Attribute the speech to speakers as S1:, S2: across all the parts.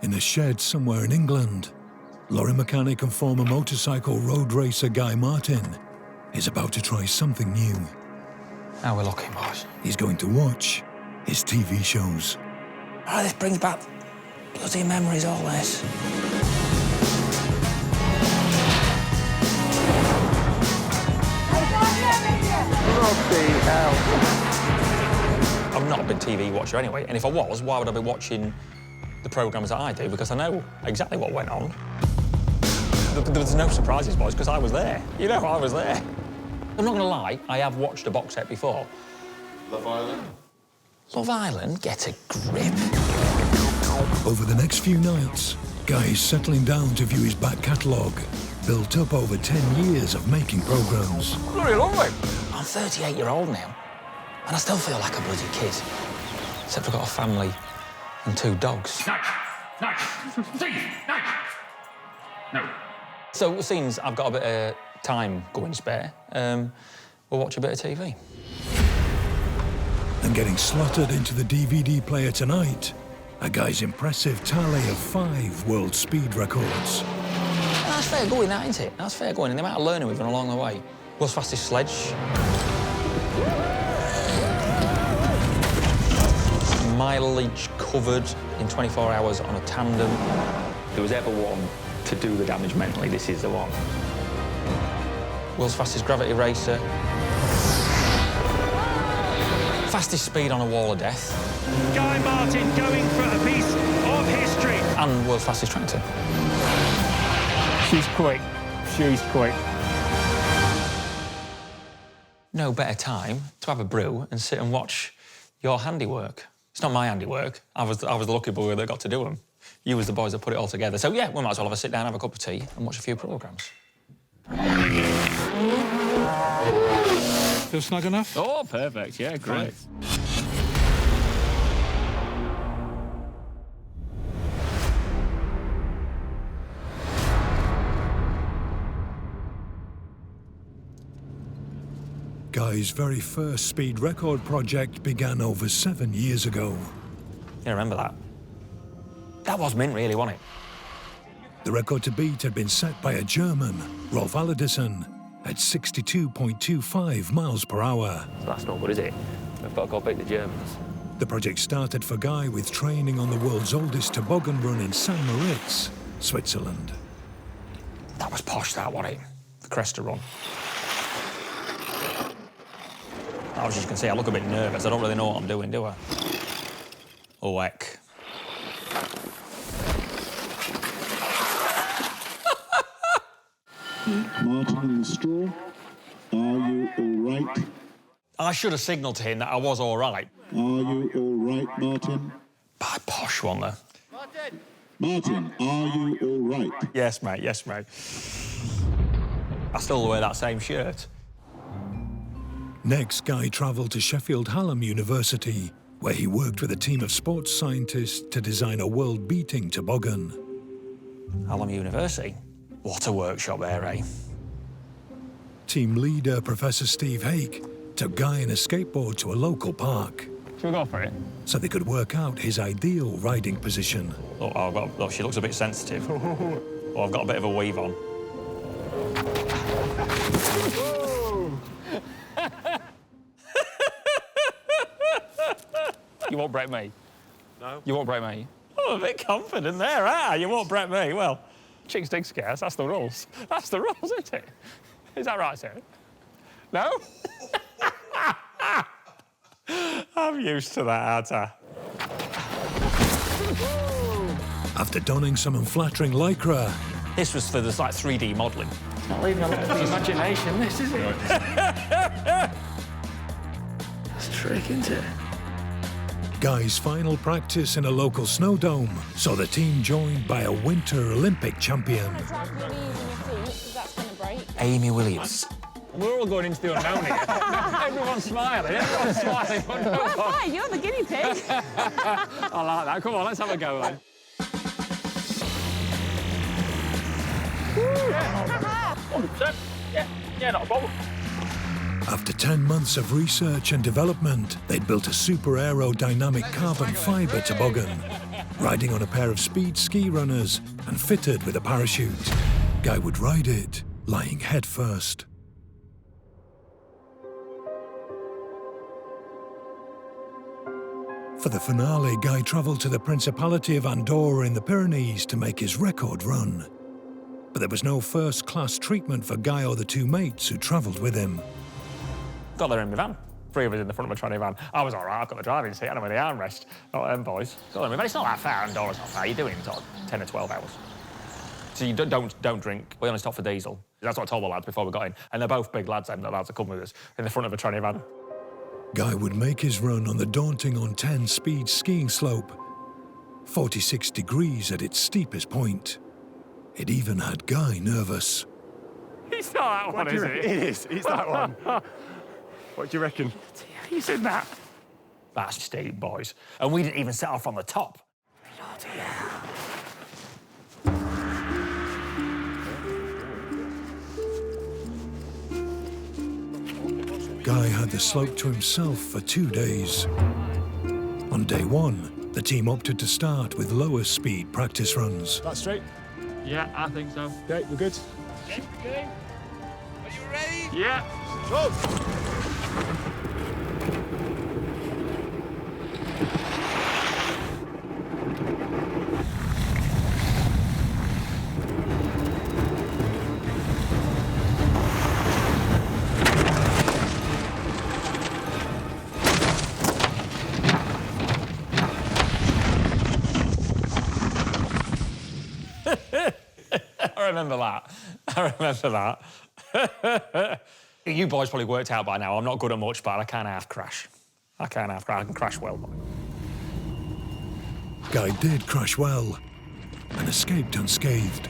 S1: In a shed somewhere in England, lorry mechanic and former motorcycle road racer Guy Martin is about to try something new.
S2: How we're looking, boys.
S1: He's going to watch his TV shows.
S2: Oh, this brings back bloody memories, all this.
S3: Bloody hell.
S2: I'm not a big TV watcher anyway, and if I was, why would I be watching the programmes that I do? Because I know exactly what went on. There's no surprises, boys, because I was there. You know, I was there. I'm not going to lie, I have watched a box set before.
S4: Love Island?
S2: Love Island? Get a grip.
S1: Over the next few nights, Guy is settling down to view his back catalogue, built up over 10 years of making programmes.
S2: Bloody lovely. I'm 38-year-old now, and I still feel like a bloody kid. Except I've got a family and 2 dogs.
S5: No.
S2: So, since I've got a bit of time going spare, we'll watch a bit of TV.
S1: And getting slotted into the DVD player tonight, a Guy's impressive tally of 5 world speed records.
S2: That's fair going, that, isn't it? That's fair going, and the amount of learning we've done along the way. World's fastest sledge. Mileage covered in 24 hours on a tandem. If there was ever one to do the damage mentally, this is the one. World's fastest gravity racer. Fastest speed on a wall of death.
S5: Guy Martin going for a piece of history.
S2: And world's fastest tractor.
S5: She's quick. She's quick.
S2: No better time to have a brew and sit and watch your handiwork. It's not my handiwork. I was the lucky boy that got to do them. You was the boys that put it all together. So, yeah, we might as well have a sit down, have a cup of tea and watch a few programmes.
S5: Feel snug enough?
S6: Oh, perfect. Yeah, great.
S1: Guy's very first speed record project began over 7 years ago.
S2: You remember that? That was mint, really, wasn't it?
S1: The record to beat had been set by a German, Rolf Allardyson, at 62.25 miles per hour.
S6: So that's not good, is it? We've got to go beat the Germans.
S1: The project started for Guy with training on the world's oldest toboggan run in St. Moritz, Switzerland.
S2: That was posh, that, wasn't it? The Cresta run. As you can see, I look a bit nervous. I don't really know what I'm doing, do I? Oh, heck.
S7: Martin in the straw, are you all right?
S2: I should have signalled to him that I was all right.
S7: Are you all right, Martin?
S2: By posh one there.
S7: Martin, are you all right?
S2: Yes, mate, yes, mate. I still wear that same shirt.
S1: Next, Guy travelled to Sheffield Hallam University, where he worked with a team of sports scientists to design a world-beating toboggan.
S2: Hallam University? What a workshop there, eh?
S1: Team leader, Professor Steve Hake, took Guy and a skateboard to a local park.
S6: Should we go for it?
S1: So they could work out his ideal riding position.
S2: Oh, she looks a bit sensitive. Oh, I've got a bit of a weave on.
S6: You won't break me?
S4: No.
S6: You won't break me?
S2: Oh, a bit confident there, ah? You won't break me. Well,
S6: Chicks dig scarce, that's the rules. That's the rules, isn't it? Is that right, sir? No?
S2: I'm used to that, aren't I?
S1: After donning some unflattering lycra,
S2: This was for this, like, 3D modelling.
S6: Not leaving a lot to the imagination, this, is it? It's a trick, isn't it?
S1: Guy's final practice in a local snow dome saw the team joined by a Winter Olympic champion.
S2: Amy Williams.
S6: We're all going into the unknown here. Everyone's smiling, everyone's smiling.
S8: Hi, you're the guinea pig.
S6: I like that. Come on, let's have a go then. Yeah, 100%. Yeah, not a problem.
S1: After 10 months of research and development, they'd built a super aerodynamic carbon fibre toboggan. riding on a pair of speed ski runners and fitted with a parachute. Guy would ride it, lying head first. For the finale, Guy travelled to the Principality of Andorra in the Pyrenees to make his record run. But there was no first-class treatment for Guy or the two mates who travelled with him.
S6: Got there in my van. 3 of us in the front of a tranny van. I was all right, I've got the driving seat, I know where the armrest. Not them boys. Got there in my van. It's not that far, Andorra's not far. You're doing sort of 10 or 12 hours. So you don't drink. We only stop for diesel. That's what I told the lads before we got in. And they're both big lads, them, the lads that come with us, in the front of a tranny van.
S1: Guy would make his run on the daunting On-10 speed skiing slope, 46 degrees at its steepest point. It even had Guy nervous.
S6: It's not that one, is it?
S9: It is. It's that one. What do you reckon?
S6: He's in that. That's steep, boys. And we didn't even set off on the top. Bloody hell.
S1: Guy had the slope to himself for 2 days. On day 1, the team opted to start with lower speed practice runs.
S9: That's straight.
S5: Yeah, I think so.
S9: Okay, we're good.
S5: Okay. Are you ready? Yeah.
S9: Go!
S6: I remember that. I remember that. You boys probably worked out by now, I'm not good at much, but I can't half crash. I can crash well.
S1: Guy did crash well and escaped unscathed.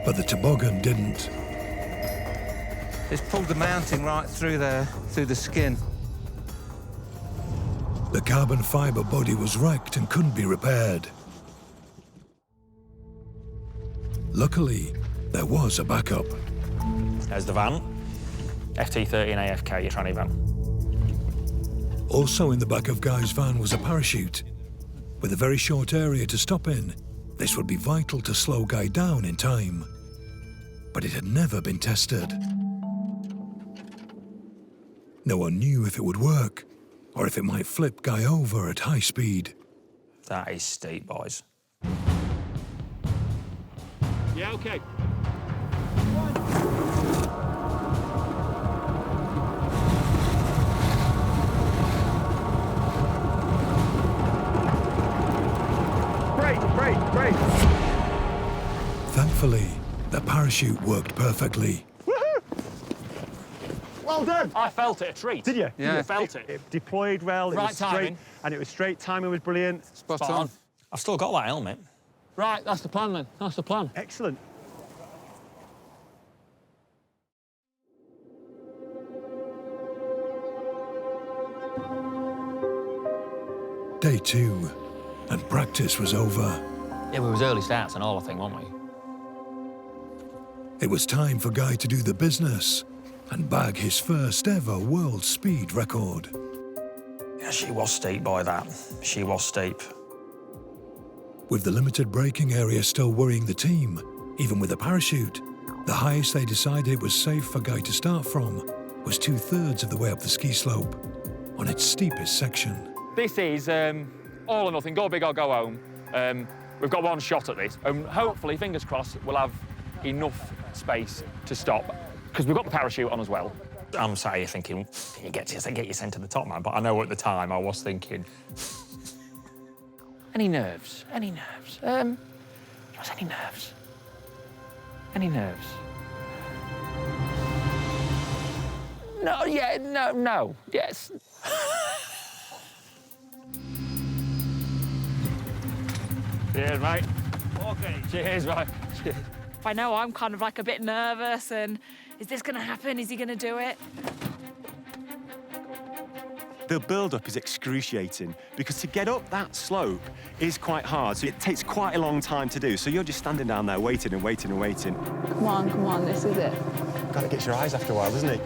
S1: But the toboggan didn't.
S3: It's pulled the mounting right through there, through the skin.
S1: The carbon fibre body was wrecked and couldn't be repaired. Luckily, there was a backup.
S6: There's the van. FT13 AFK, your tranny van.
S1: Also in the back of Guy's van was a parachute. With a very short area to stop in, this would be vital to slow Guy down in time. But it had never been tested. No one knew if it would work, or if it might flip Guy over at high speed.
S6: That is steep, boys.
S5: Yeah, okay.
S9: Break.
S1: Thankfully, the parachute worked perfectly.
S9: Woohoo! Well done.
S5: I felt it a treat.
S9: Did you?
S3: Yeah.
S5: I felt it.
S9: It deployed well.
S5: Right
S9: it was straight,
S5: timing.
S9: and it was straight. Timing was brilliant.
S3: Spot on.
S6: I've still got that helmet.
S5: Right, that's the plan then. That's the plan.
S9: Excellent.
S1: Day 2, and practice was over.
S6: Yeah, we was early starts and all, I think, weren't we?
S1: It was time for Guy to do the business and bag his first ever world speed record.
S6: Yeah, she was steep, boy, that. She was steep.
S1: With the limited braking area still worrying the team, even with a parachute, the highest they decided it was safe for Guy to start from was 2/3 of the way up the ski slope, on its steepest section.
S6: This is all or nothing, go big or go home. We've got one shot at this, and hopefully, fingers crossed, we'll have enough space to stop, because we've got the parachute on as well. I'm sat here thinking, can you get you sent to the top, man? But I know at the time I was thinking, any nerves? Any nerves? Just any nerves? Any nerves? No, yeah, no, yes. Cheers, mate. Okay. Cheers, mate. Cheers.
S8: I know I'm kind of like a bit nervous and is this going to happen? Is he going to do it?
S9: The build-up is excruciating because to get up that slope is quite hard. So it takes quite a long time to do. So you're just standing down there waiting and waiting and waiting.
S8: Come on, this is it.
S9: Kind of gets your eyes after a while, doesn't it?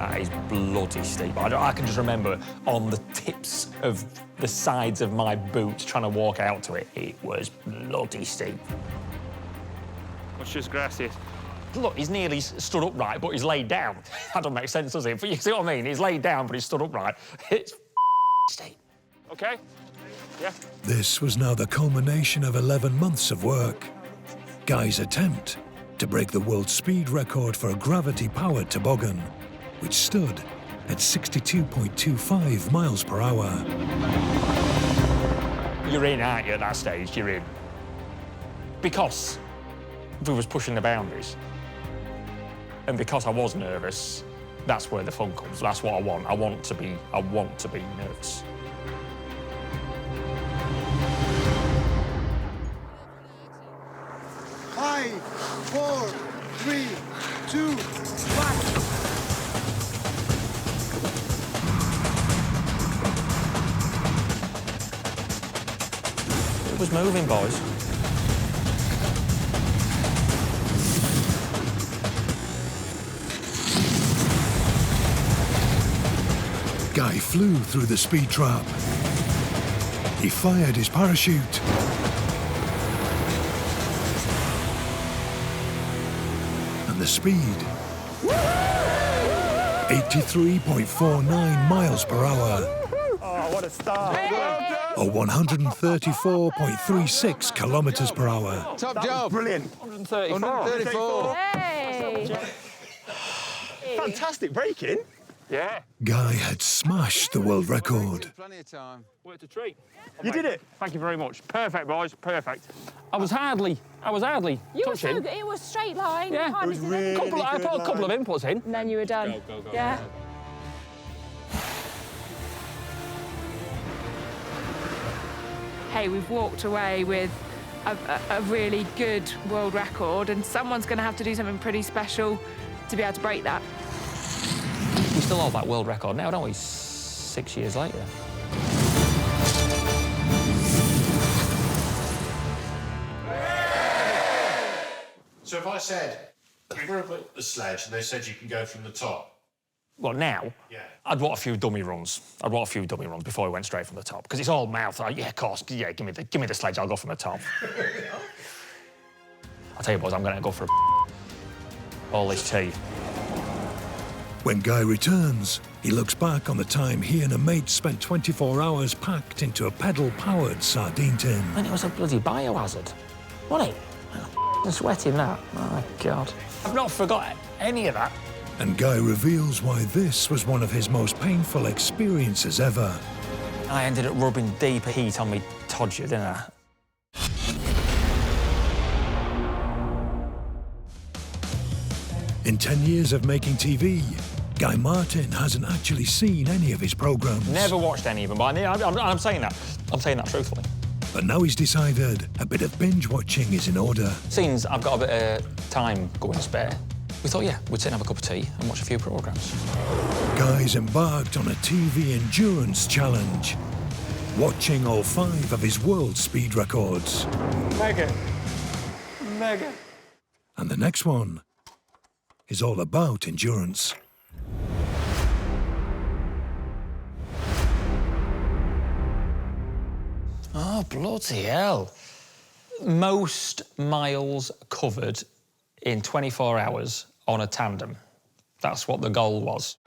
S2: That is bloody steep. I can just remember on the tips of the sides of my boots trying to walk out to it. It was bloody steep.
S5: Muchas gracias.
S2: Look, he's nearly stood upright, but he's laid down. That doesn't make sense, does it? But you see what I mean? He's laid down, but he's stood upright. It's steep.
S5: Okay? Yeah.
S1: This was now the culmination of 11 months of work. Guy's attempt to break the world speed record for a gravity-powered toboggan, which stood at 62.25 miles per hour.
S2: You're in, aren't you, at that stage? You're in. Because we was pushing the boundaries. And because I was nervous, that's where the fun comes. That's what I want. I want to be nervous.
S7: Five, 4, 3, 2, 1.
S2: It was moving, boys.
S1: Guy flew through the speed trap. He fired his parachute. And the speed, 83.49 miles per hour.
S3: Oh, what a start.
S1: Or 134.36 kilometers per hour.
S3: Top job. Brilliant. 134.
S8: Hey!
S9: Fantastic braking.
S5: Yeah.
S1: Guy had smashed the world record.
S3: Plenty of time.
S5: Worked a treat.
S9: You did it.
S5: Thank you very much. Perfect, boys. Perfect. I was hardly
S8: You were so
S5: touching.
S8: good. It was straight line.
S5: Yeah.
S8: You hardly
S9: It was
S8: did anything.
S9: really
S5: I put a couple of inputs in.
S8: And then you were done.
S5: Go.
S8: Yeah. Hey, we've walked away with a really good world record, and someone's going to have to do something pretty special to be able to break that.
S2: We still hold that world record now, don't we? 6 years later.
S4: So if I said, we're up the sledge and they said you can go from the top.
S2: Well, now,
S4: Yeah.
S2: I'd want a few dummy runs. Before we went straight from the top, because it's all mouth. Yeah, of course. Yeah, give me the sledge. I'll go from the top. I'll tell you, boys, I'm going to go for all this tea.
S1: When Guy returns, he looks back on the time he and a mate spent 24 hours packed into a pedal-powered sardine tin.
S2: And it was a bloody biohazard, wasn't it? I'm sweating that. My God. I've not forgot any of that.
S1: And Guy reveals why this was one of his most painful experiences ever.
S2: I ended up rubbing deep heat on me todger, didn't I?
S1: In 10 years of making TV, Guy Martin hasn't actually seen any of his programs.
S2: Never watched any of them, but I'm saying that. I'm saying that truthfully.
S1: But now he's decided a bit of binge watching is in order.
S2: Since I've got a bit of time going spare, we thought, yeah, we'd sit and have a cup of tea and watch a few programmes.
S1: Guy's embarked on a TV endurance challenge, watching all 5 of his world speed records.
S3: Mega.
S1: And the next one is all about endurance.
S2: Oh, bloody hell. Most miles covered in 24 hours on a tandem. That's what the goal was.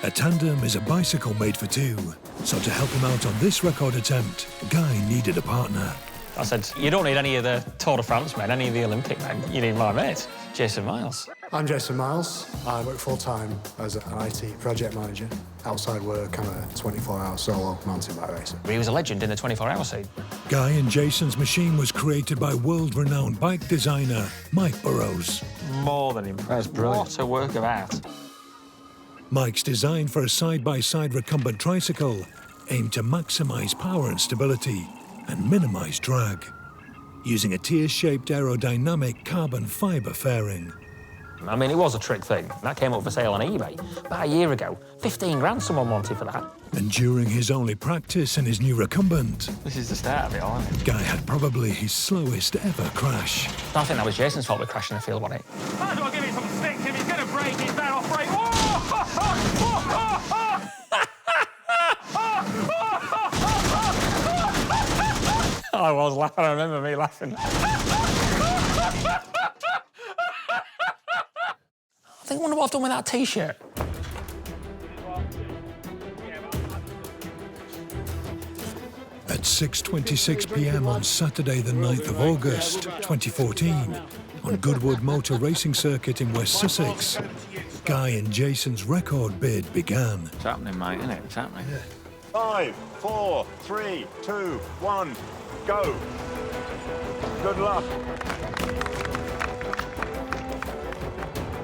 S1: A tandem is a bicycle made for 2, so to help him out on this record attempt, Guy needed a partner.
S2: I said, you don't need any of the Tour de France men, any of the Olympic men. You need my mate, Jason Miles.
S10: I'm Jason Miles. I work full-time as an IT project manager. Outside work, I'm a 24-hour solo mountain bike racer.
S2: He was a legend in the 24-hour scene.
S1: Guy and Jason's machine was created by world-renowned bike designer Mike Burrows.
S2: More than impressed. Brilliant. What a work of art.
S1: Mike's design for a side-by-side recumbent tricycle aimed to maximise power and stability and minimise drag, using a tear-shaped aerodynamic carbon fibre fairing.
S2: I mean, it was a trick thing. That came up for sale on eBay about a year ago. 15 grand someone wanted for that.
S1: And during his only practice in his new recumbent,
S2: This is the start of it, all, isn't it?
S1: Guy had probably his slowest ever crash.
S2: I think that was Jason's fault with crashing the field, wasn't it?
S5: Might as well give it some sticks. If he's going to break, he's better off break. Whoa!
S6: I was laughing. I remember me laughing. I think I wonder what I've done with that T-shirt.
S1: At 6:26 p.m. on Saturday the 9th of August 2014, on Goodwood Motor Racing Circuit in West Sussex, Guy and Jason's record bid began.
S6: It's happening, mate, isn't it? It's happening.
S9: 5, 4, 3, 2, 1, go. Good luck.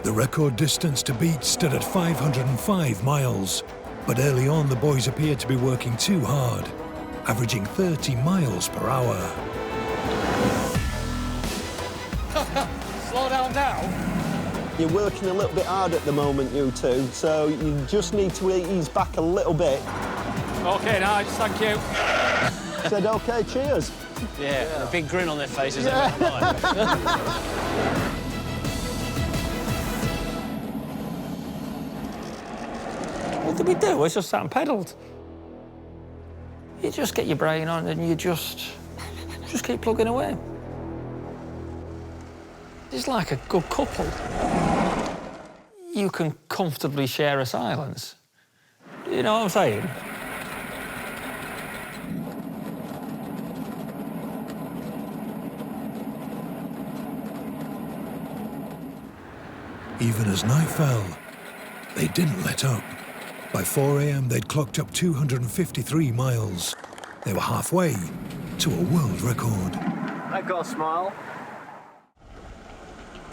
S1: The record distance to beat stood at 505 miles, but early on the boys appeared to be working too hard, averaging 30 miles per hour.
S6: Slow down now.
S11: You're working a little bit hard at the moment, you two, so you just need to ease back a little bit.
S6: OK, nice, thank you.
S11: Said OK, cheers.
S12: Yeah, a big grin on their faces.
S6: What did we do? We just sat and pedalled. You just get your brain on and you just keep plugging away. It's like a good couple. You can comfortably share a silence. You know what I'm saying?
S1: Even as night fell, they didn't let up. By 4 a.m. they'd clocked up 253 miles. They were halfway to a world record.
S11: I got a smile.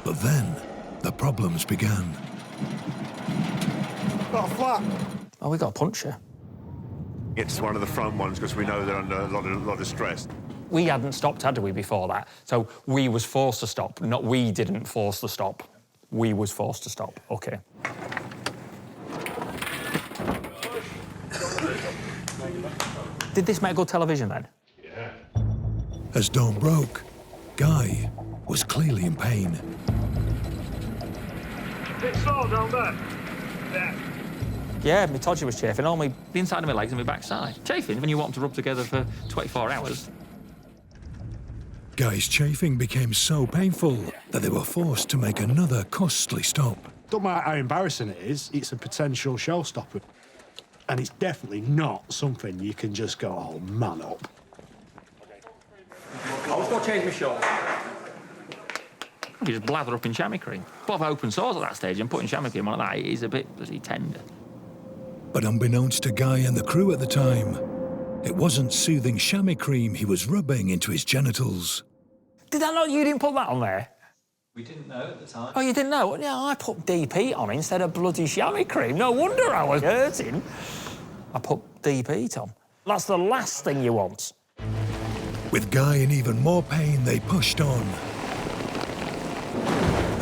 S1: But then the problems began.
S10: Got a flat.
S6: Oh, we got a puncher.
S9: It's one of the front ones because we know they're under a lot of stress.
S6: We hadn't stopped, had we, before that? So we was forced to stop, not we didn't force the stop. We was forced to stop. OK. Did this make good television, then?
S4: Yeah.
S1: As dawn broke, Guy was clearly in pain.
S5: Bit sore down there. Yeah.
S6: Yeah, my todgy was chafing, all the inside of my legs and my backside. Chafing when you want them to rub together for 24 hours.
S1: Guy's chafing became so painful that they were forced to make another costly stop.
S10: Don't matter how embarrassing it is, it's a potential showstopper. And it's definitely not something you can just go, oh, man up.
S6: I was going to change my shorts. You just blather up in chamois cream. But I've open sores at that stage, and putting chamois cream on like that is a bit bloody tender.
S1: But unbeknownst to Guy and the crew at the time, it wasn't soothing chamois cream he was rubbing into his genitals.
S6: Did I not? You didn't put that on there?
S12: We didn't know at the time.
S6: Oh, you didn't know? Yeah, I put DP on instead of bloody chamois cream. No wonder I was hurting. I put DP on. That's the last thing you want.
S1: With Guy in even more pain, they pushed on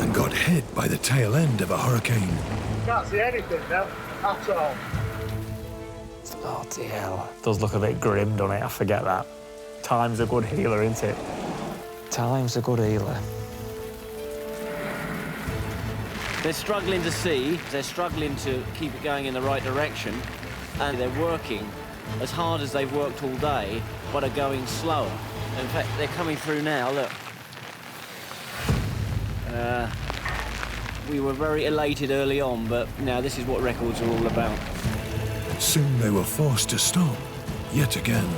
S1: and got hit by the tail end of a hurricane.
S5: Can't see anything now, at all.
S6: Oh, dear hell. Does look a bit grim, doesn't it? I forget that. Time's a good healer, isn't it? Time's a good healer.
S12: They're struggling to see, they're struggling to keep it going in the right direction, and they're working as hard as they've worked all day, but are going slower. In fact, they're coming through now, look. We were very elated early on, but now this is what records are all about.
S1: Soon they were forced to stop, yet again.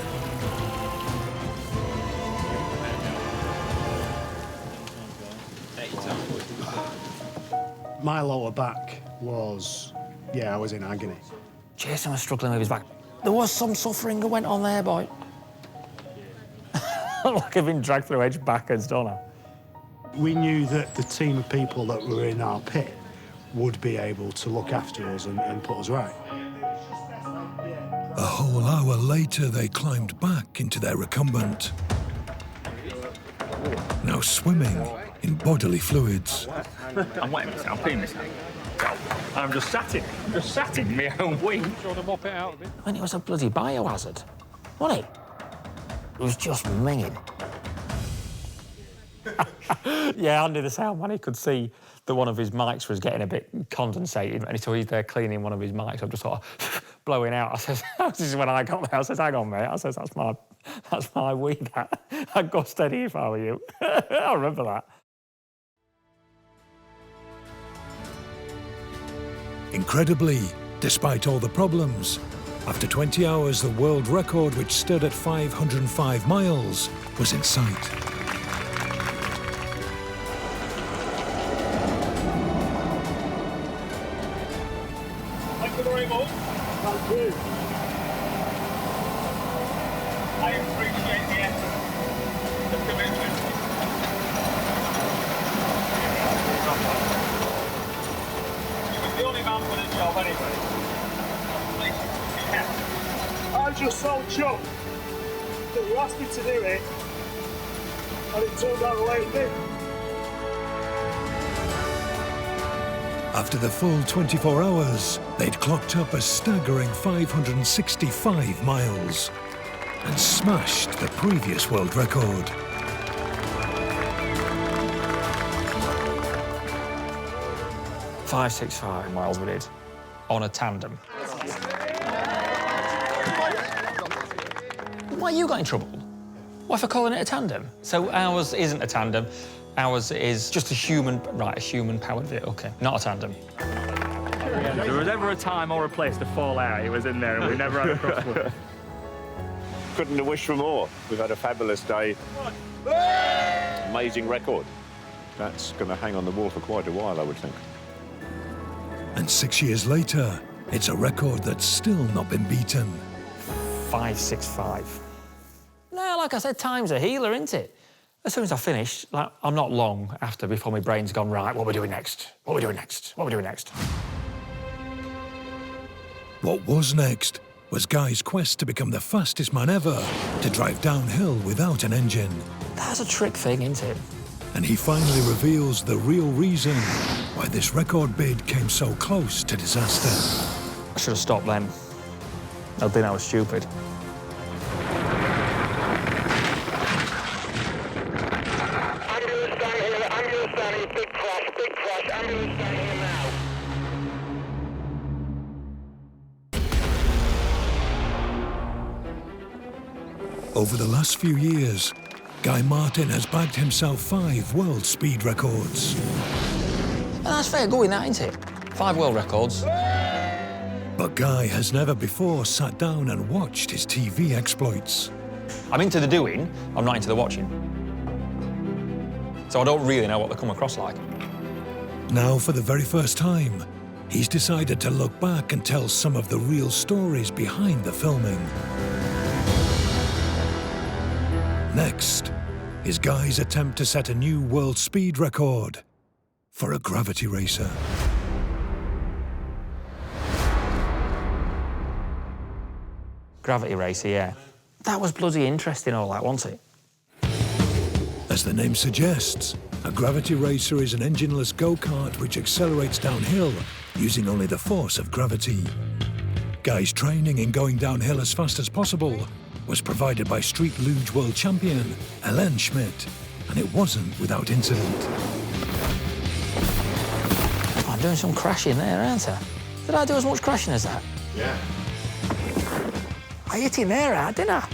S10: My lower back was, I was in agony.
S6: Jason was struggling with his back. There was some suffering that went on there, boy. Like I've been dragged through edge backwards, don't I?
S10: We knew that the team of people that were in our pit would be able to look after us and put us right.
S1: A whole hour later, they climbed back into their recumbent, now swimming in bodily fluids.
S6: I'm wetting myself, I'm peeing myself. I'm just sat in my own wing. Trying to mop it out a bit. I mean, it was a bloody biohazard, wasn't it? It was just minging. Yeah, Andy, the sound man, he could see that one of his mics was getting a bit condensated, and so he's there cleaning one of his mics. I just thought, blowing out. I says, this is when I got there. I says, hang on, mate. I says, that's my weed, that. I'd go steady if I were you. I remember that.
S1: Incredibly, despite all the problems, after 20 hours, the world record, which stood at 505 miles, was in sight.
S5: Thank you very much. Thank you. I appreciate the effort, the commitment. You were the only man for the job anyway. I'm just so chuffed that you asked me to do it, and it turned out the way it did.
S1: After the full 24 hours, they'd clocked up a staggering 565 miles and smashed the previous world record.
S6: $565 miles we did on a tandem. Why you got in trouble? Why for calling it a tandem? So ours isn't a tandem. Ours is just a human-powered vehicle. Okay, not a tandem.
S5: If there was ever a time or a place to fall out, it was in there, and we never had a crossword.
S13: Couldn't have wished for more. We've had a fabulous day. Amazing record. That's going to hang on the wall for quite a while, I would think.
S1: And 6 years later, it's a record that's still not been beaten.
S6: 565. No, like I said, time's a healer, isn't it? As soon as I finish, like, I'm not long after before my brain's gone, right, what are we doing next? What are we doing next? What are we doing next?
S1: What was next was Guy's quest to become the fastest man ever to drive downhill without an engine.
S6: That's a trick thing, isn't it?
S1: And he finally reveals the real reason why this record bid came so close to disaster.
S6: I should have stopped then. I think I was stupid.
S1: Over the last few years, Guy Martin has bagged himself 5 world speed records.
S6: And that's fair going, that, isn't it? 5 world records.
S1: But Guy has never before sat down and watched his TV exploits.
S2: I'm into the doing, I'm not into the watching. So I don't really know what they come across like.
S1: Now, for the very first time, he's decided to look back and tell some of the real stories behind the filming. Next is Guy's attempt to set a new world speed record for a gravity racer.
S6: Gravity racer, yeah. That was bloody interesting, all that, wasn't it?
S1: As the name suggests, a gravity racer is an engineless go-kart which accelerates downhill using only the force of gravity. Guy's training in going downhill as fast as possible was provided by street luge world champion Helen Schmidt, and it wasn't without incident.
S6: I'm doing some crashing there, aren't I? Did I do as much crashing as that?
S4: Yeah.
S6: I hit him there, didn't I?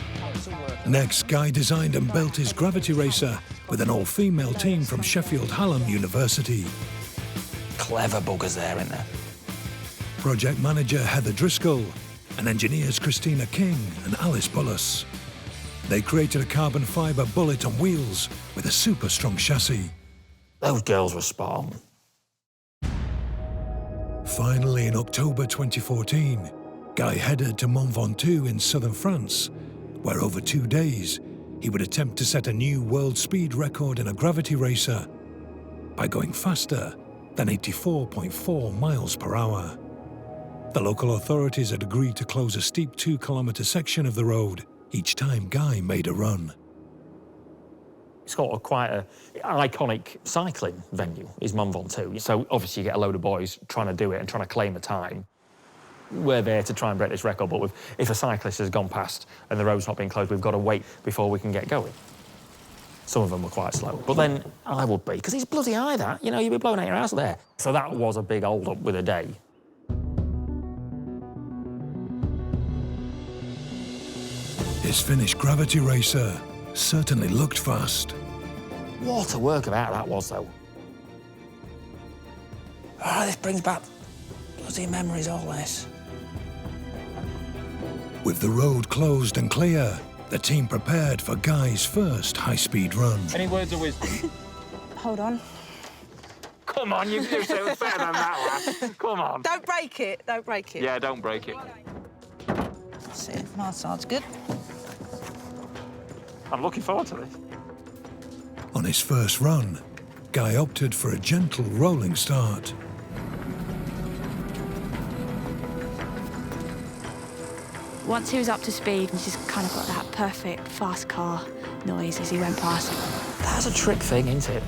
S1: Next, Guy designed and built his gravity racer with an all-female team from Sheffield Hallam University.
S6: Clever buggers there, isn't there?
S1: Project manager Heather Driscoll and engineers Christina King and Alice Bullis. They created a carbon fibre bullet on wheels with a super strong chassis.
S6: Those girls were spot on.
S1: Finally, in October 2014, Guy headed to Mont Ventoux in southern France, where over 2 days, he would attempt to set a new world speed record in a gravity racer by going faster than 84.4 miles per hour. The local authorities had agreed to close a steep 2-kilometre section of the road each time Guy made a run.
S6: It's got quite an iconic cycling venue, is Mont Ventoux. So obviously you get a load of boys trying to do it and trying to claim the time. We're there to try and break this record, but if a cyclist has gone past and the road's not been closed, we've got to wait before we can get going. Some of them were quite slow, but then I would be, because it's bloody high, that. You know, you'd be blowing out your house there. So that was a big hold-up with a day.
S1: His Finnish gravity racer certainly looked fast.
S2: What a workabout that was, though. Oh, this brings back bloody memories, all this.
S1: With the road closed and clear, the team prepared for Guy's first high-speed run.
S6: Any words of wisdom?
S14: Hold on.
S6: Come on, you can do something better than that, lad. Come on.
S14: Don't break it. Don't break it.
S6: Yeah, don't break it.
S14: That's it. My side's good.
S6: I'm looking forward to this.
S1: On his first run, Guy opted for a gentle rolling start.
S15: Once he was up to speed, he just kind of got that perfect fast car noise as he went past.
S2: That's a trick thing, isn't it?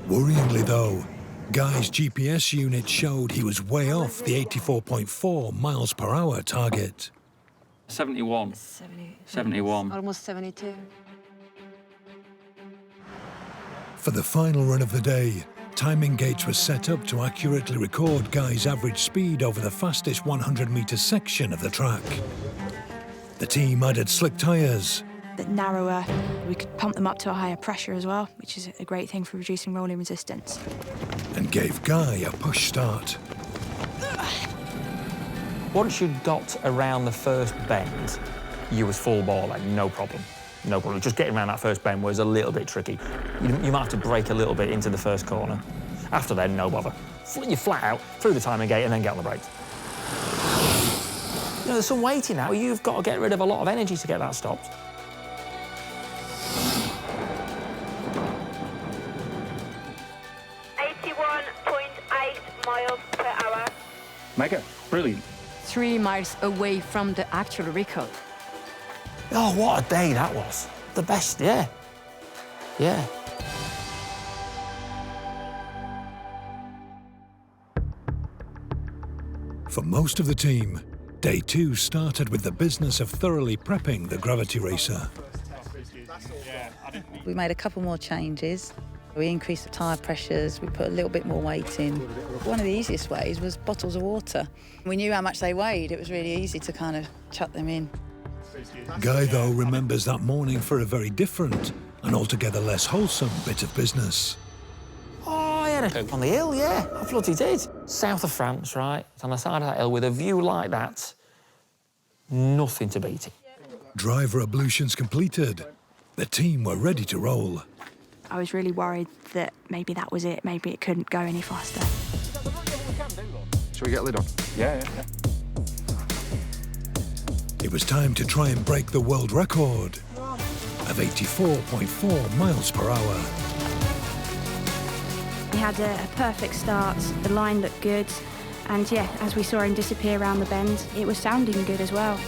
S1: Worryingly though, Guy's GPS unit showed he was way off the 84.4 miles per hour target.
S6: 71. 71.
S14: Almost 72.
S1: For the final run of the day, timing gates were set up to accurately record Guy's average speed over the fastest 100-metre section of the track. The team added slick tyres.
S15: But narrower, we could pump them up to a higher pressure as well, which is a great thing for reducing rolling resistance.
S1: And gave Guy a push start.
S2: Once you got around the first bend, you was full ball, like, no problem. No problem. Just getting around that first bend was a little bit tricky. You might have to brake a little bit into the first corner. After then, no bother. You're flat out, through the timing gate, and then get on the brakes. You know, there's some weight in that. You've got to get rid of a lot of energy to get that stopped.
S16: Miles per hour.
S6: Mega. Brilliant.
S14: 3 miles away from the actual record.
S2: Oh, what a day that was. The best, yeah. Yeah.
S1: For most of the team, day 2 started with the business of thoroughly prepping the gravity racer.
S14: We made a couple more changes. We increased the tyre pressures, we put a little bit more weight in. One of the easiest ways was bottles of water. We knew how much they weighed, it was really easy to kind of chuck them in.
S1: Guy, though, remembers that morning for a very different and altogether less wholesome bit of business.
S2: Oh, I had a on the hill, yeah. I bloody did. South of France, right? It's on the side of that hill with a view like that. Nothing to beat it.
S1: Driver ablutions completed. The team were ready to roll.
S15: I was really worried that maybe that was it, maybe it couldn't go any faster.
S17: Shall we get lid on?
S6: Yeah.
S1: It was time to try and break the world record of 84.4 miles per hour.
S15: We had a perfect start, the line looked good, and yeah, as we saw him disappear around the bend, it was sounding good as well.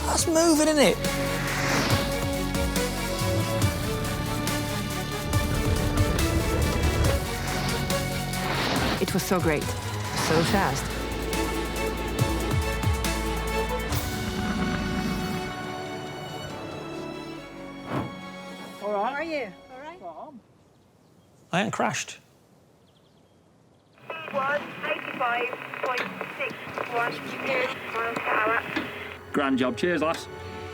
S2: That's moving, isn't it?
S14: It was so great, so fast. All right. How are you? All right.
S2: I ain't crashed.
S16: Speed was 85.61 miles per hour.
S6: Grand job. Cheers, lads.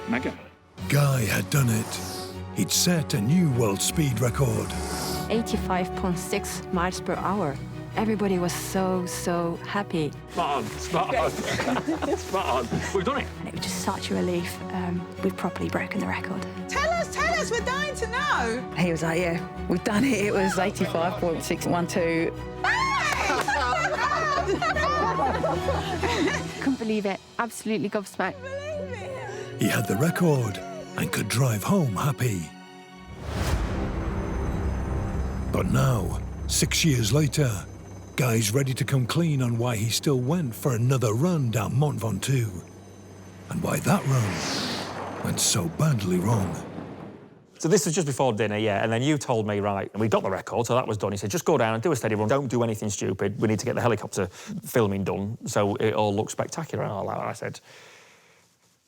S6: Mega.
S1: Guy had done it. He'd set a new world speed record.
S14: 85.6 miles per hour. Everybody was so happy.
S6: Spot on, spot on. Spot on. We've done it.
S15: And it was just such a relief. We've properly broken the record.
S14: Tell us, we're dying to know. He was like, yeah, we've done it. It was 85.612.
S15: Couldn't believe it. Absolutely gobsmacked.
S1: He had the record and could drive home happy. But now, 6 years later, Guy's ready to come clean on why he still went for another run down Mont Ventoux, and why that run went so badly wrong.
S2: So this was just before dinner, yeah, and then you told me, right, and we got the record, so that was done. He said, just go down and do a steady run. Don't do anything stupid. We need to get the helicopter filming done so it all looks spectacular and all that. And I said,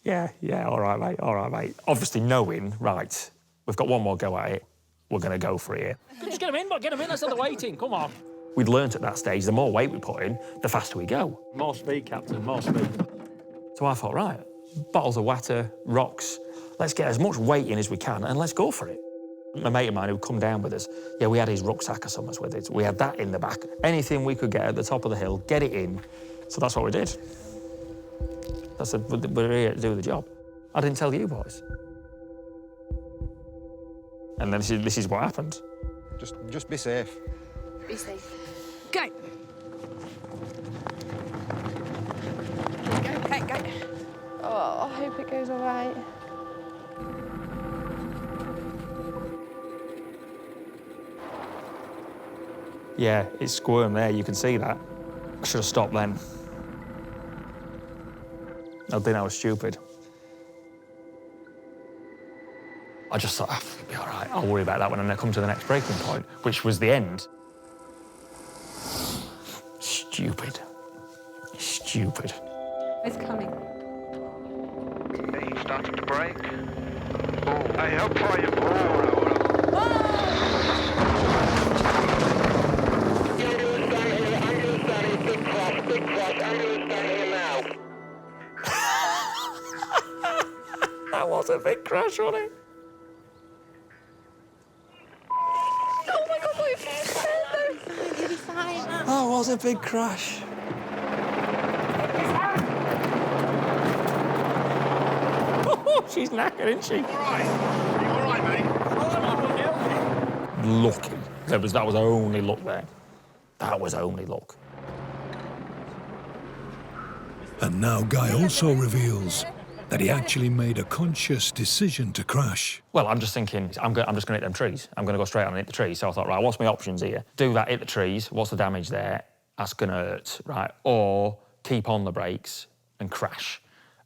S2: yeah, all right, mate. Obviously knowing, right, we've got one more go at it.
S6: we're going to go for it here. Just get him in, let's have the weight in, come on. We'd learnt at that stage, the more weight we put in, the faster we go. More speed, Captain, more speed. So I thought, right, bottles of water, rocks, let's get as much weight in as we can and let's go for it. A mate of mine who'd come down with us, yeah, we had his rucksack or something with it. We had that in the back. Anything we could get at the top of the hill, get it in. So that's what we did. We're here to do the job. I didn't tell you boys. And then this is what happened.
S17: Just be safe.
S16: Be safe.
S8: Go. Go.
S16: Oh, I hope it goes all right.
S6: Yeah, it's squirm there, you can see that. I should have stopped then. I think I was stupid. I just thought, it'll be all right, I'll worry about that when I come to the next breaking point, which was the end. Stupid. Stupid.
S8: It's coming.
S3: He's starting to break. Oh, hey, how far you?
S6: That was a big crash, wasn't it?
S16: Oh my God, what if you said You'll be fine.
S6: That was a big crash. She's knackered, isn't she?
S4: All right. You all right, mate?
S6: Lucky. That was only luck there. That was only luck.
S1: And now Guy also reveals that he actually made a conscious decision to crash.
S6: Well, I'm just thinking, I'm just going to hit them trees. I'm going to go straight on and hit the trees. So I thought, right, what's my options here? Do that, hit the trees. What's the damage there? That's going to hurt, right? Or keep on the brakes and crash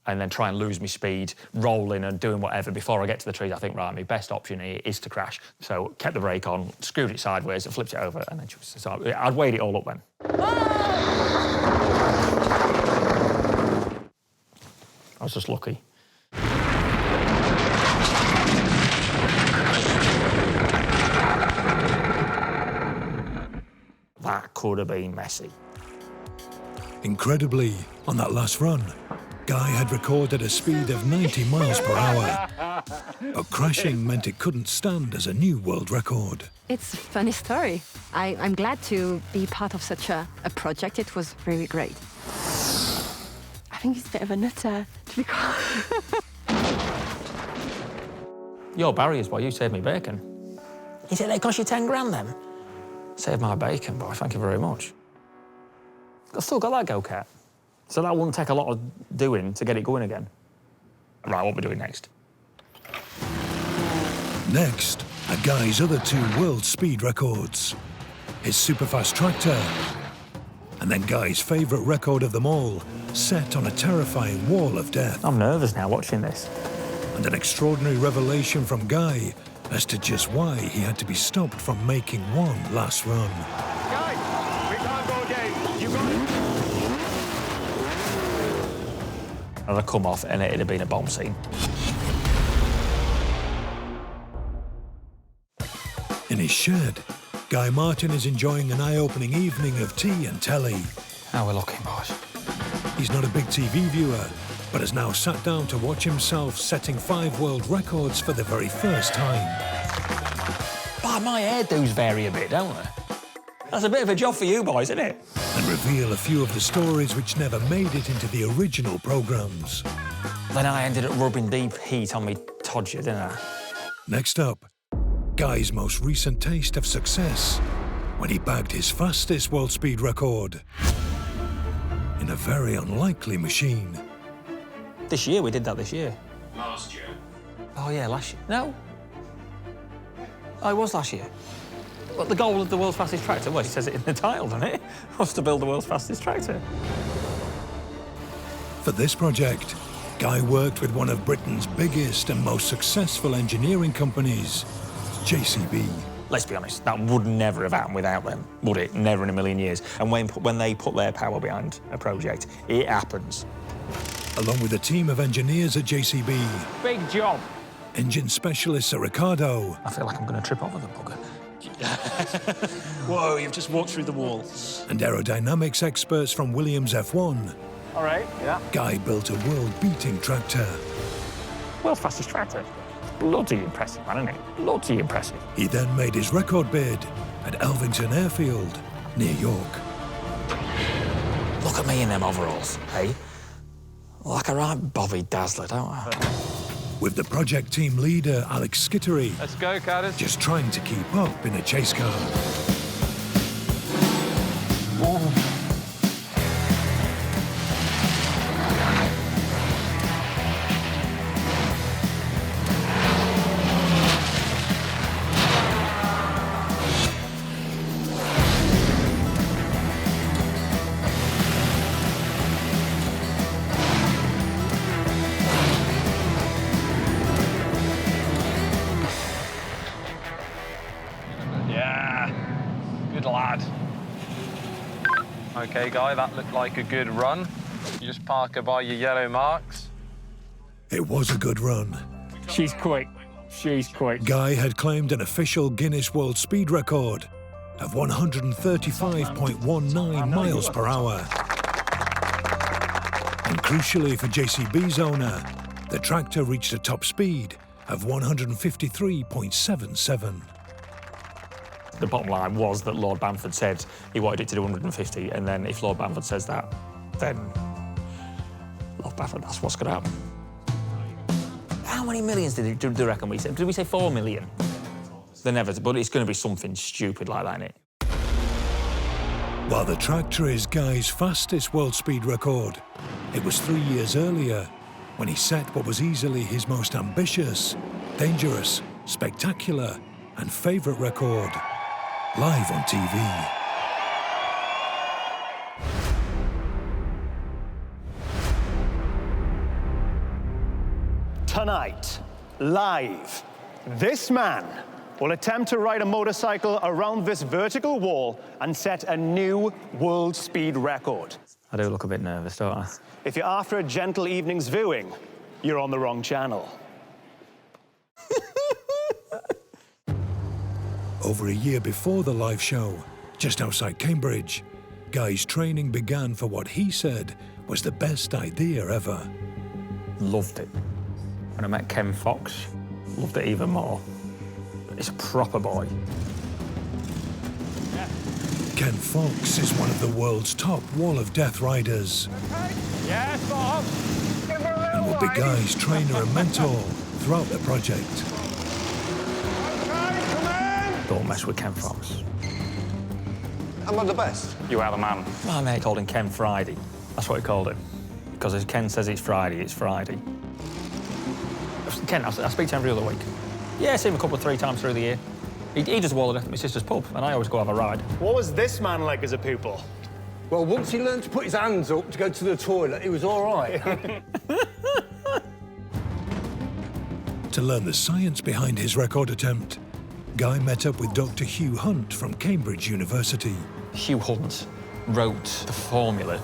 S6: and then try and lose my speed, rolling and doing whatever before I get to the trees. I think, right, my best option here is to crash. So kept the brake on, screwed it sideways and flipped it over and then so I'd weighed it all up then. I was just lucky. That could have been messy.
S1: Incredibly, on that last run, Guy had recorded a speed of 90 miles per hour. But crashing meant it couldn't stand as a new world record.
S18: It's a funny story. I'm glad to be part of such a project. It was really great.
S16: I think he's a bit of a nutter, to be quite.
S6: Your barriers, boy, you saved me bacon. You said they cost you 10 grand then? Saved my bacon, boy, thank you very much. I've still got that go-kart. So that wouldn't take a lot of doing to get it going again. Right, what are we doing next?
S1: Next are Guy's other two world speed records. His superfast tractor, and then Guy's favourite record of them all, set on a terrifying wall of death.
S6: I'm nervous now watching this.
S1: And an extraordinary revelation from Guy as to just why he had to be stopped from making one last run.
S3: Guys, we can't go again. You got it.
S6: And I'd come off and it'd have been a bomb scene.
S1: In his shed, Guy Martin is enjoying an eye-opening evening of tea and telly.
S6: How we're looking, boys.
S1: He's not a big TV viewer, but has now sat down to watch himself setting 5 world records for the very first time.
S6: But my hairdos vary a bit, don't they? That's a bit of a job for you boys, isn't it?
S1: And reveal a few of the stories which never made it into the original programmes.
S6: Then I ended up rubbing deep heat on me todger, didn't I?
S1: Next up, Guy's most recent taste of success when he bagged his fastest world speed record in a very unlikely machine.
S6: This year, we did that this year.
S4: Last year.
S6: Oh yeah, last year. No. Oh, it was last year. But the goal of the world's fastest tractor, well, it says it in the title, doesn't it? Was to build the world's fastest tractor.
S1: For this project, Guy worked with one of Britain's biggest and most successful engineering companies, JCB.
S6: Let's be honest, that would never have happened without them, would it? Never in a million years. And when they put their power behind a project, it happens.
S1: Along with a team of engineers at JCB,
S6: Big job.
S1: engine specialist Sir Ricardo,
S2: I feel like I'm going to trip over the bugger.
S19: Whoa, you've just walked through the wall.
S1: and aerodynamics experts from Williams F1,
S6: All right, yeah.
S1: Guy built a world-beating tractor.
S6: World's fastest tractor. Bloody impressive, man, isn't it? Bloody impressive.
S1: He then made his record bid at Elvington Airfield, near York.
S2: Look at me in them overalls, hey? Like a right Bobby Dazzler, don't I?
S1: With the project team leader, Alex Skittery,
S6: Let's go, Carter.
S1: just trying to keep up in a chase car.
S6: Yeah, good lad. Okay, Guy, that looked like a good run. You just park her by your yellow marks.
S1: It was a good run.
S6: She's quick. She's quick.
S1: Guy had claimed an official Guinness World Speed Record of 135.19 miles per hour. And crucially for JCB's owner, the tractor reached a top speed of 153.77.
S2: The bottom line was that Lord Bamford said he wanted it to do 150, and then if Lord Bamford says that, then Lord Bamford, that's what's going to happen. How many millions did they reckon we said? Did we say 4 million? They never, but it's going to be something stupid like that, innit?
S1: While the tractor is Guy's fastest world speed record, it was 3 years earlier when he set what was easily his most ambitious, dangerous, spectacular, and favourite record, live on TV.
S20: Tonight, live, this man will attempt to ride a motorcycle around this vertical wall and set a new world speed record.
S2: I do look a bit nervous, don't I?
S20: If you're after a gentle evening's viewing, you're on the wrong channel.
S1: Over a year before the live show, just outside Cambridge, Guy's training began for what he said was the best idea ever.
S2: Loved it. When I met Ken Fox, loved it even more. It's a proper boy.
S1: Ken Fox is one of the world's top Wall of Death riders.
S6: Yes, Bob.
S1: And will be Guy's trainer and mentor throughout the project.
S2: Don't mess with Ken Fox.
S17: Am I the best?
S2: You are the man. My mate called him Ken Friday. That's what he called him. Because as Ken says it's Friday, it's Friday. Ken, I speak to him every other week. Yeah, I see him a couple of 3 times through the year. He does Wall of Death at my sister's pub, and I always go have a ride.
S20: What was this man like as a pupil?
S17: Well, once he learned to put his hands up to go to the toilet, he was all right.
S1: To learn the science behind his record attempt, Guy met up with Dr. Hugh Hunt from Cambridge University.
S2: Hugh Hunt wrote the formula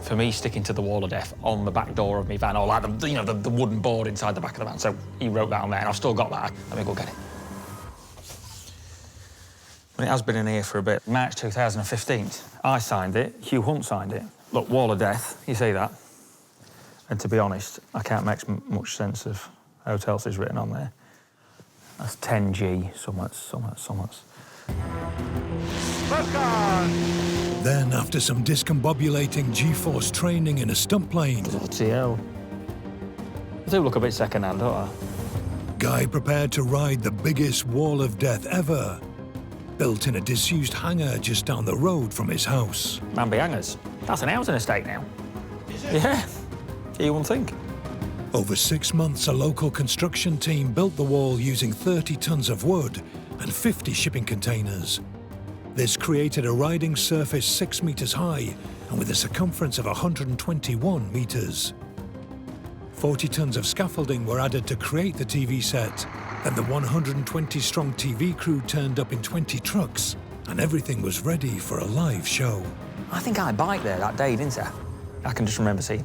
S2: for me sticking to the Wall of Death on the back door of my van, or like the wooden board inside the back of the van. So he wrote that on there, and I've still got that. Let me go get it. Well, it has been in here for a bit. March 2015. I signed it, Hugh Hunt signed it. Look, Wall of Death, you see that? And to be honest, I can't make much sense of how else is written on there. That's 10G, something.
S1: Then, after some discombobulating G-force training in a stunt plane,
S2: Bloody hell. I do look a bit second-hand, don't I?
S1: Guy prepared to ride the biggest Wall of Death ever, built in a disused hangar just down the road from his house.
S2: Manby Hangers. That's an housing estate now. Is it? Yeah. You wouldn't think.
S1: Over 6 months, a local construction team built the wall using 30 tons of wood and 50 shipping containers. This created a riding surface 6 meters high and with a circumference of 121 meters. 40 tons of scaffolding were added to create the TV set. Then the 120-strong TV crew turned up in 20 trucks, and everything was ready for a live show.
S2: I think I biked there that day, didn't I? I can just remember seeing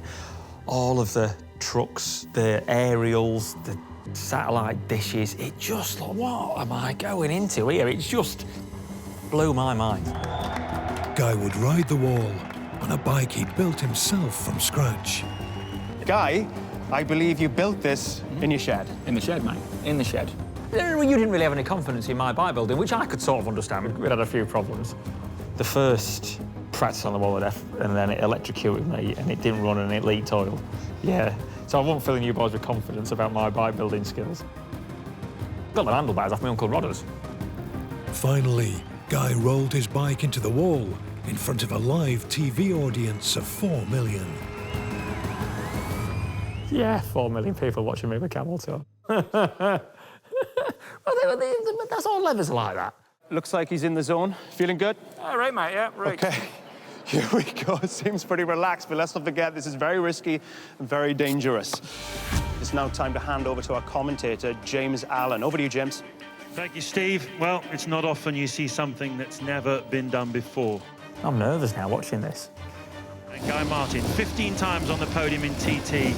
S2: all of the trucks, the aerials, the satellite dishes. It just, like, what am I going into here? It just blew my mind.
S1: Guy would ride the wall on a bike he'd built himself from scratch.
S20: Guy, I believe you built this in your shed.
S2: In the shed, mate. In the shed. You didn't really have any confidence in my bike building, which I could sort of understand. We had a few problems. The first practice on the wall and then it electrocuted me and it didn't run and it leaked oil. Yeah. So I wasn't filling you boys with confidence about my bike building skills. Got the handlebars off my Uncle Rodder's.
S1: Finally, Guy rolled his bike into the wall in front of a live TV audience of 4 million.
S6: Yeah, 4 million people watching me with camel toe.
S2: That's all levers like that.
S20: Looks like he's in the zone. Feeling good?
S6: All right, mate, yeah, right.
S20: Okay, here we go. Seems pretty relaxed, but let's not forget this is very risky and very dangerous. It's now time to hand over to our commentator, James Allen. Over to you, James.
S19: Thank you, Steve. Well, it's not often you see something that's never been done before.
S2: I'm nervous now watching this.
S19: And Guy Martin, 15 times on the podium in TT.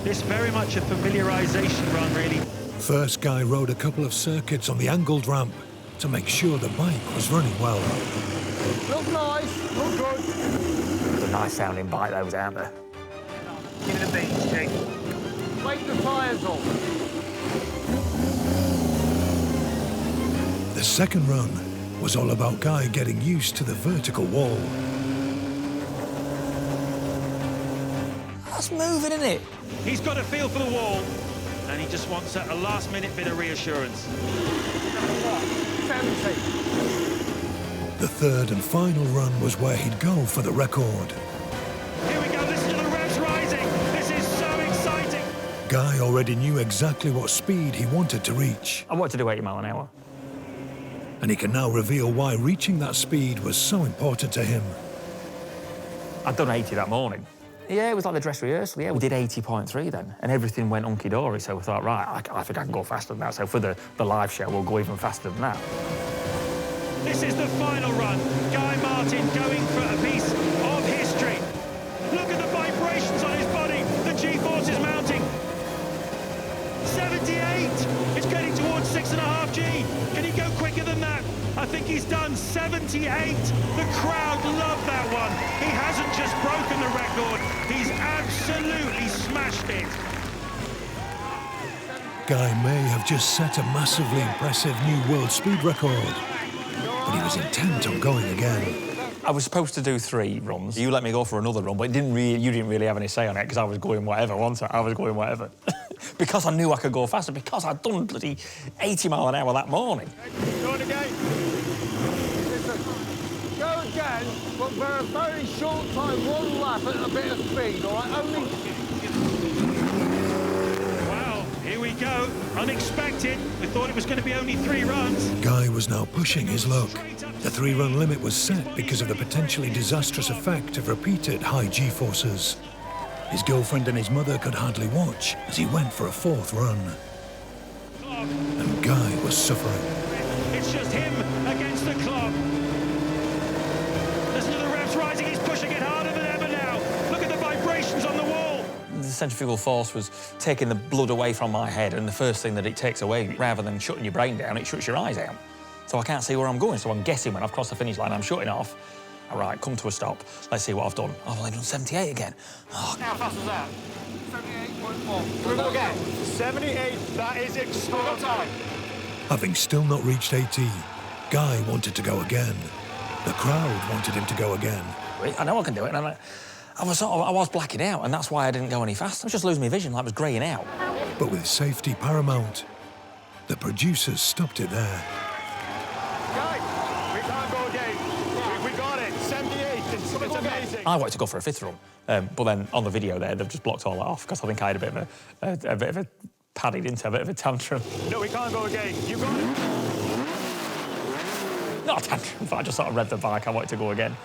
S19: This very much a familiarisation run, really.
S1: First, Guy rode a couple of circuits on the angled ramp to make sure the bike was running well.
S17: Look nice, look good.
S2: It's a nice sounding bike, those, aren't they?
S17: Give it a beat, Steve. Wake the tyres off.
S1: The second run was all about Guy getting used to the vertical wall.
S2: That's moving, isn't it?
S19: He's got a feel for the wall, and he just wants a last-minute bit of reassurance.
S1: The third and final run was where he'd go for the record.
S19: Here we go, listen to the revs rising. This is so exciting.
S1: Guy already knew exactly what speed he wanted to reach.
S2: I wanted to do 80 miles an hour.
S1: And he can now reveal why reaching that speed was so important to him.
S2: I'd done 80 that morning. Yeah, it was like the dress rehearsal, yeah. We did 80.3 then, and everything went hunky-dory, so we thought, right, I think I can go faster than that, so for the live show, we'll go even faster than that.
S19: This is the final run. Guy Martin going for a piece of history. Look at the vibrations on his body. The G-force is mounting. 78. It's getting towards 6.5 G. Can he go quicker than that? I think he's done 78. The crowd love that one. He hasn't just broken the record. He's absolutely smashed it.
S1: Guy may have just set a massively impressive new world speed record, but he was intent on going again.
S2: I was supposed to do 3 runs. You let me go for another run, but you didn't really have any say on it because I was going whatever, wasn't I? I was going whatever. Because I knew I could go faster, because I'd done bloody 80 miles an hour that morning.
S17: Go again. Listen, go again, but for a very short time, 1 lap at a bit of speed, all right? Only...
S19: Wow, here we go. Unexpected. We thought it was going to be only 3 runs.
S1: Guy was now pushing his luck. The 3-run limit was set because of the potentially disastrous effect of repeated high G-forces. His girlfriend and his mother could hardly watch as he went for a 4th run. And Guy was suffering.
S19: It's just him against the clock. There's another revs rising. He's pushing it harder than ever now. Look at the vibrations on the wall.
S2: The centrifugal force was taking the blood away from my head, and the first thing that it takes away, rather than shutting your brain down, it shuts your eyes out. So I can't see where I'm going, so I'm guessing when I've crossed the finish line, I'm shutting off. All right, come to a stop. Let's see what I've done. I've only done 78 again. Oh.
S17: How fast was that? 78.4. We'll go again.
S20: 78, that is extraordinary.
S1: Having still not reached 80, Guy wanted to go again. The crowd wanted him to go again.
S2: I know I can do it, and I was blacking out, and that's why I didn't go any faster. I was just losing my vision, like I was greying out.
S1: But with safety paramount, the producers stopped it there.
S20: Guy, we can't go again. We got it, 78, it's amazing.
S2: I wanted to go for a 5th run, but then on the video there, they've just blocked all that off, because I think I had a bit of a padded into a bit of a tantrum.
S20: No, we can't go again. You got it.
S2: Not a tantrum, but I just sort of read the bike, I wanted to go again.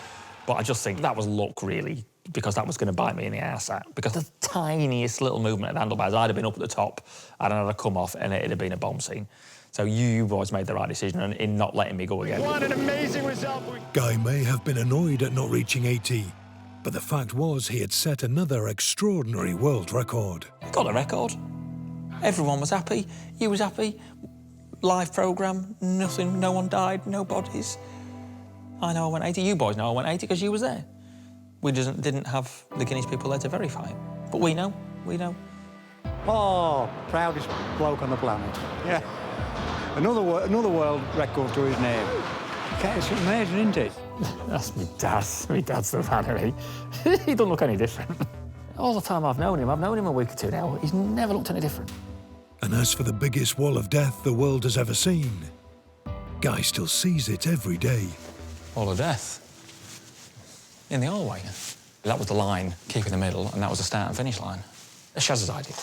S2: But I just think that was luck, really, because that was going to bite me in the arse. Because the tiniest little movement of the handlebars, I'd have been up at the top, and I'd have come off, and it'd have been a bomb scene. So you boys made the right decision in not letting me go again.
S20: What an amazing result.
S1: Guy may have been annoyed at not reaching 80, but the fact was he had set another extraordinary world record.
S2: Got a record. Everyone was happy. He was happy. Live programme, nothing, no one died, no bodies. I know I went 80. You boys know I went 80 because you was there. We just didn't have the Guinness people there to verify it. But we know, we know.
S20: Oh, proudest bloke on the planet. Yeah. Another world record to his name. Okay, it's amazing, isn't it?
S6: That's me dad. Me dad's the man, he don't look any different. All the time I've known him a week or two now, he's never looked any different.
S1: And as for the biggest wall of death the world has ever seen, Guy still sees it every day.
S2: Wall of death. In the hallway. That was the line, keep in the middle, and that was the start and finish line. Shaz's idea,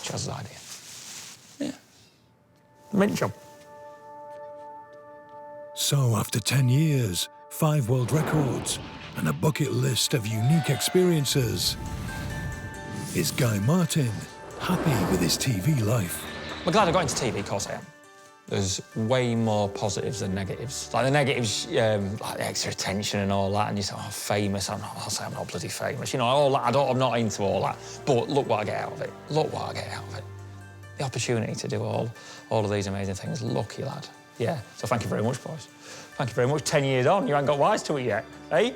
S2: Yeah.
S6: Mint job.
S1: So after 10 years, 5 world records, and a bucket list of unique experiences, is Guy Martin happy with his TV life?
S2: I'm glad I got into TV, of course I am. There's way more positives than negatives. Like the negatives, like the extra attention and all that, and you say, oh, famous, I'll say I'm not bloody famous. You know, all that, I'm not into all that. But look what I get out of it. Look what I get out of it. The opportunity to do all of these amazing things. Lucky lad. Yeah, so thank you very much, boys. Thank you very much. 10 years on, you haven't got wise to it yet, eh?